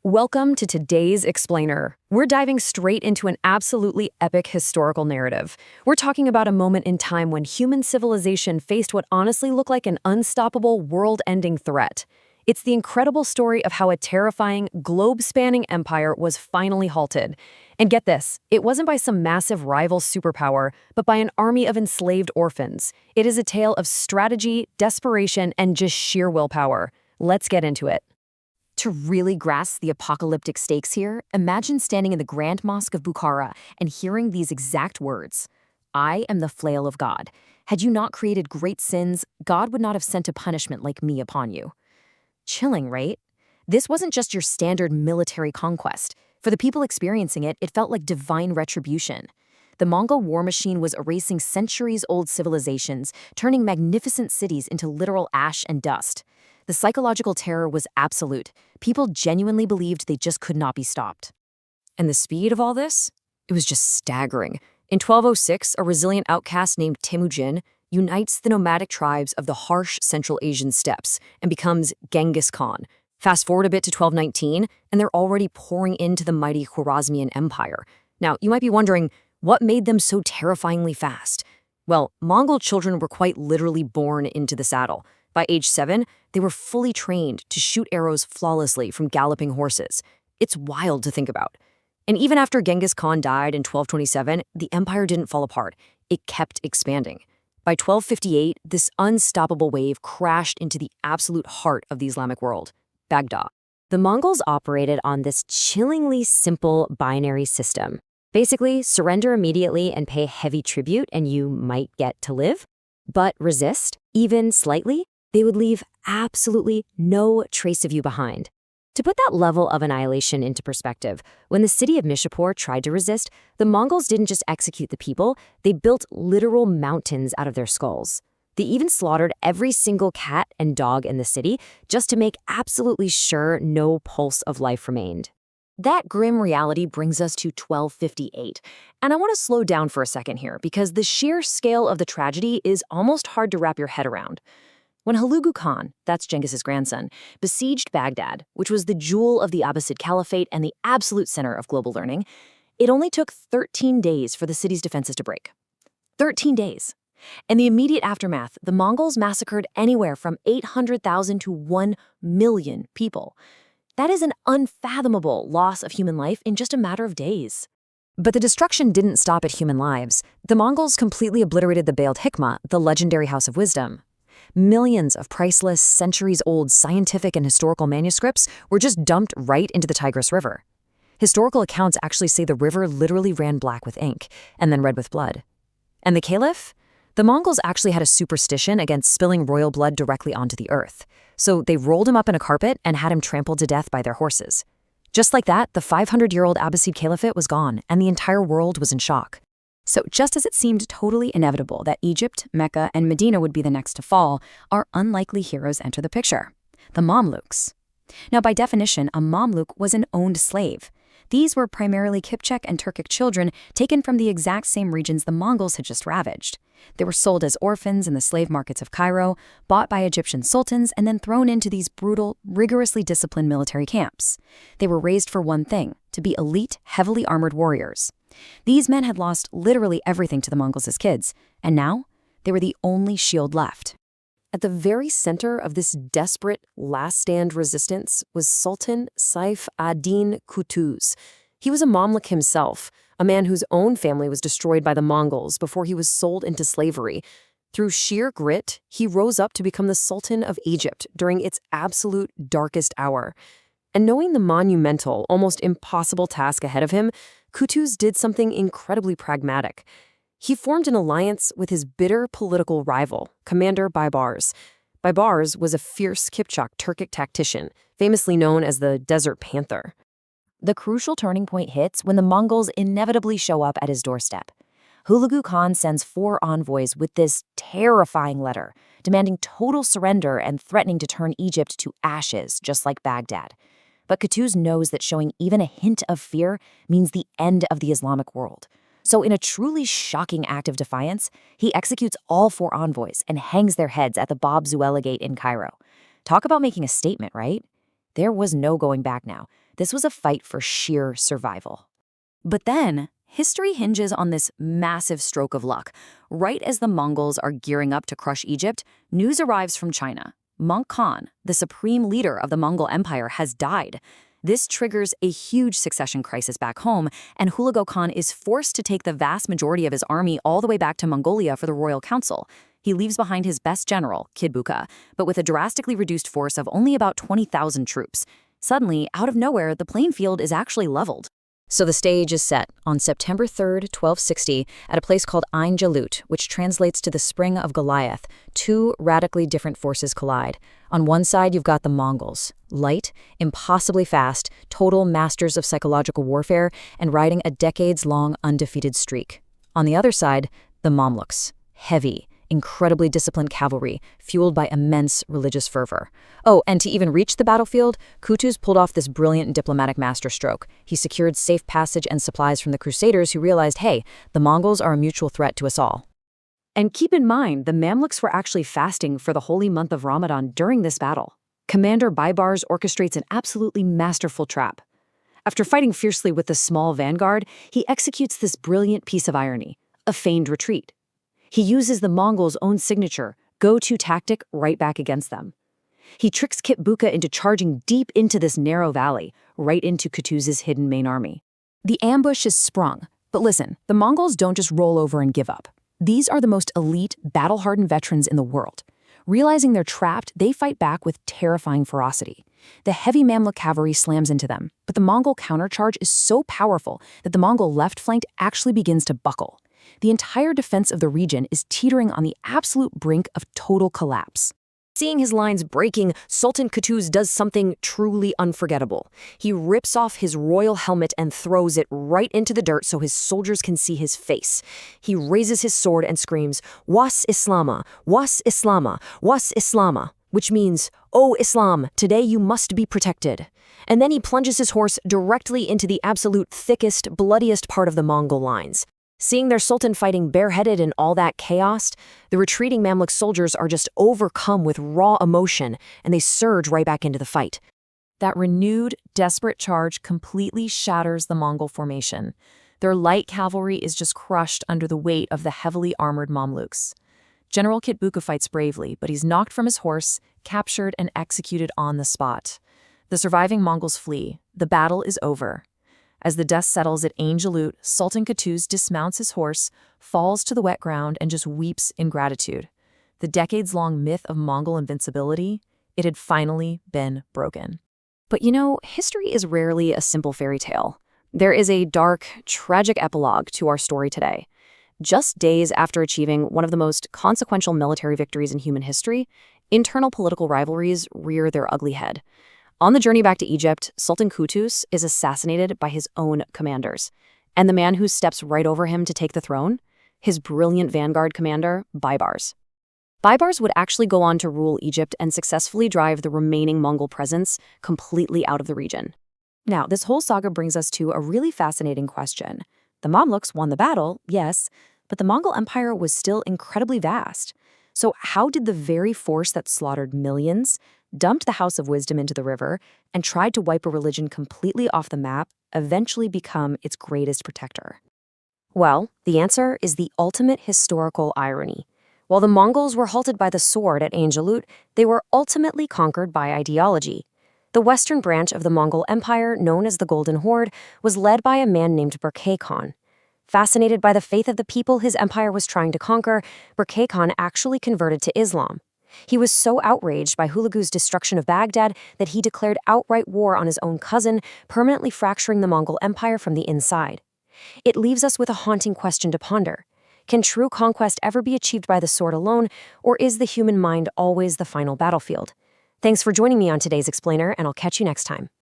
Welcome to today's Explainer. We're diving straight into an absolutely epic historical narrative. We're talking about a moment in time when human civilization faced what honestly looked like an unstoppable, world-ending threat. It's the incredible story of how a terrifying, globe-spanning empire was finally halted. And get this, it wasn't by some massive rival superpower, but by an army of enslaved orphans. It is a tale of strategy, desperation, and just sheer willpower. Let's get into it. To really grasp the apocalyptic stakes here, imagine standing in the Grand Mosque of Bukhara and hearing these exact words. I am the flail of God. Had you not created great sins, God would not have sent a punishment like me upon you. Chilling, right? This wasn't just your standard military conquest. For the people experiencing it, it felt like divine retribution. The Mongol war machine was erasing centuries-old civilizations, turning magnificent cities into literal ash and dust. The psychological terror was absolute. People genuinely believed they just could not be stopped. And the speed of all this? It was just staggering. In 1206, a resilient outcast named Temujin unites the nomadic tribes of the harsh Central Asian steppes and becomes Genghis Khan. Fast forward a bit to 1219, and they're already pouring into the mighty Khwarezmian Empire. Now, you might be wondering, what made them so terrifyingly fast? Well, Mongol children were quite literally born into the saddle. By age 7, they were fully trained to shoot arrows flawlessly from galloping horses. It's wild to think about. And even after Genghis Khan died in 1227, the empire didn't fall apart. It kept expanding. By 1258, this unstoppable wave crashed into the absolute heart of the Islamic world, Baghdad. The Mongols operated on this chillingly simple binary system. Basically, surrender immediately and pay heavy tribute and you might get to live. But resist, even slightly, they would leave absolutely no trace of you behind. To put that level of annihilation into perspective, when the city of Nishapur tried to resist, the Mongols didn't just execute the people, they built literal mountains out of their skulls. They even slaughtered every single cat and dog in the city just to make absolutely sure no pulse of life remained. That grim reality brings us to 1258, and I want to slow down for a second here because the sheer scale of the tragedy is almost hard to wrap your head around. When Hulagu Khan, that's Genghis's grandson, besieged Baghdad, which was the jewel of the Abbasid Caliphate and the absolute center of global learning, it only took 13 days for the city's defenses to break. 13 days. In the immediate aftermath, the Mongols massacred anywhere from 800,000 to 1 million people. That is an unfathomable loss of human life in just a matter of days. But the destruction didn't stop at human lives. The Mongols completely obliterated the Beald Hikmah, the legendary House of Wisdom. Millions of priceless, centuries-old scientific and historical manuscripts were just dumped right into the Tigris River. Historical accounts actually say the river literally ran black with ink, and then red with blood. And the Caliph? The Mongols actually had a superstition against spilling royal blood directly onto the earth. So they rolled him up in a carpet and had him trampled to death by their horses. Just like that, the 500-year-old Abbasid Caliphate was gone, and the entire world was in shock. So just as it seemed totally inevitable that Egypt, Mecca, and Medina would be the next to fall, our unlikely heroes enter the picture: the Mamluks. Now, by definition, a Mamluk was an owned slave. These were primarily Kipchak and Turkic children taken from the exact same regions the Mongols had just ravaged. They were sold as orphans in the slave markets of Cairo, bought by Egyptian sultans, and then thrown into these brutal, rigorously disciplined military camps. They were raised for one thing: to be elite, heavily armored warriors. These men had lost literally everything to the Mongols as kids, and now they were the only shield left. At the very center of this desperate, last-stand resistance was Sultan Saif ad-Din Qutuz. He was a Mamluk himself, a man whose own family was destroyed by the Mongols before he was sold into slavery. Through sheer grit, he rose up to become the Sultan of Egypt during its absolute darkest hour. And knowing the monumental, almost impossible task ahead of him, Qutuz did something incredibly pragmatic. He formed an alliance with his bitter political rival, Commander Baibars. Baibars was a fierce Kipchak Turkic tactician, famously known as the Desert Panther. The crucial turning point hits when the Mongols inevitably show up at his doorstep. Hulagu Khan sends 4 envoys with this terrifying letter, demanding total surrender and threatening to turn Egypt to ashes, just like Baghdad. But Qutuz knows that showing even a hint of fear means the end of the Islamic world. So in a truly shocking act of defiance, he executes all 4 envoys and hangs their heads at the Bab Zuela Gate in Cairo. Talk about making a statement, right? There was no going back now. This was a fight for sheer survival. But then, history hinges on this massive stroke of luck. Right as the Mongols are gearing up to crush Egypt, news arrives from China. Monk Khan, the supreme leader of the Mongol Empire, has died. This triggers a huge succession crisis back home, and Hulagu Khan is forced to take the vast majority of his army all the way back to Mongolia for the royal council. He leaves behind his best general, Kidbuka, but with a drastically reduced force of only about 20,000 troops. Suddenly, out of nowhere, the playing field is actually leveled. So the stage is set on September 3rd, 1260, at a place called Ain Jalut, which translates to the Spring of Goliath. Two radically different forces collide. On one side, you've got the Mongols, light, impossibly fast, total masters of psychological warfare, and riding a decades-long undefeated streak. On the other side, the Mamluks, heavy, incredibly disciplined cavalry, fueled by immense religious fervor. Oh, and to even reach the battlefield, Qutuz pulled off this brilliant diplomatic masterstroke. He secured safe passage and supplies from the Crusaders who realized, hey, the Mongols are a mutual threat to us all. And keep in mind, the Mamluks were actually fasting for the holy month of Ramadan during this battle. Commander Baibars orchestrates an absolutely masterful trap. After fighting fiercely with the small vanguard, he executes this brilliant piece of irony, a feigned retreat. He uses the Mongols' own signature, go-to tactic, right back against them. He tricks Kidbuka into charging deep into this narrow valley, right into Qutuz's hidden main army. The ambush is sprung, but listen, the Mongols don't just roll over and give up. These are the most elite, battle-hardened veterans in the world. Realizing they're trapped, they fight back with terrifying ferocity. The heavy Mamluk cavalry slams into them, but the Mongol countercharge is so powerful that the Mongol left flank actually begins to buckle. The entire defense of the region is teetering on the absolute brink of total collapse. Seeing his lines breaking, Sultan Qutuz does something truly unforgettable. He rips off his royal helmet and throws it right into the dirt so his soldiers can see his face. He raises his sword and screams, "Was Islama, was Islama, was Islama," which means, "Oh Islam, today you must be protected." And then he plunges his horse directly into the absolute thickest, bloodiest part of the Mongol lines. Seeing their Sultan fighting bareheaded in all that chaos, the retreating Mamluk soldiers are just overcome with raw emotion, and they surge right back into the fight. That renewed, desperate charge completely shatters the Mongol formation. Their light cavalry is just crushed under the weight of the heavily armored Mamluks. General Kidbuka fights bravely, but he's knocked from his horse, captured, and executed on the spot. The surviving Mongols flee. The battle is over. As the dust settles at Ain Jalut, Sultan Qutuz dismounts his horse, falls to the wet ground, and just weeps in gratitude. The decades-long myth of Mongol invincibility, it had finally been broken. But you know, history is rarely a simple fairy tale. There is a dark, tragic epilogue to our story today. Just days after achieving one of the most consequential military victories in human history, internal political rivalries rear their ugly head. On the journey back to Egypt, Sultan Qutuz is assassinated by his own commanders. And the man who steps right over him to take the throne? His brilliant vanguard commander, Baibars. Baibars would actually go on to rule Egypt and successfully drive the remaining Mongol presence completely out of the region. Now, this whole saga brings us to a really fascinating question. The Mamluks won the battle, yes, but the Mongol Empire was still incredibly vast. So how did the very force that slaughtered millions, dumped the House of Wisdom into the river, and tried to wipe a religion completely off the map, eventually become its greatest protector? Well, the answer is the ultimate historical irony. While the Mongols were halted by the sword at Ain Jalut, they were ultimately conquered by ideology. The western branch of the Mongol Empire, known as the Golden Horde, was led by a man named Berke Khan. Fascinated by the faith of the people his empire was trying to conquer, Berke Khan actually converted to Islam. He was so outraged by Hulagu's destruction of Baghdad that he declared outright war on his own cousin, permanently fracturing the Mongol Empire from the inside. It leaves us with a haunting question to ponder. Can true conquest ever be achieved by the sword alone, or is the human mind always the final battlefield? Thanks for joining me on today's Explainer, and I'll catch you next time.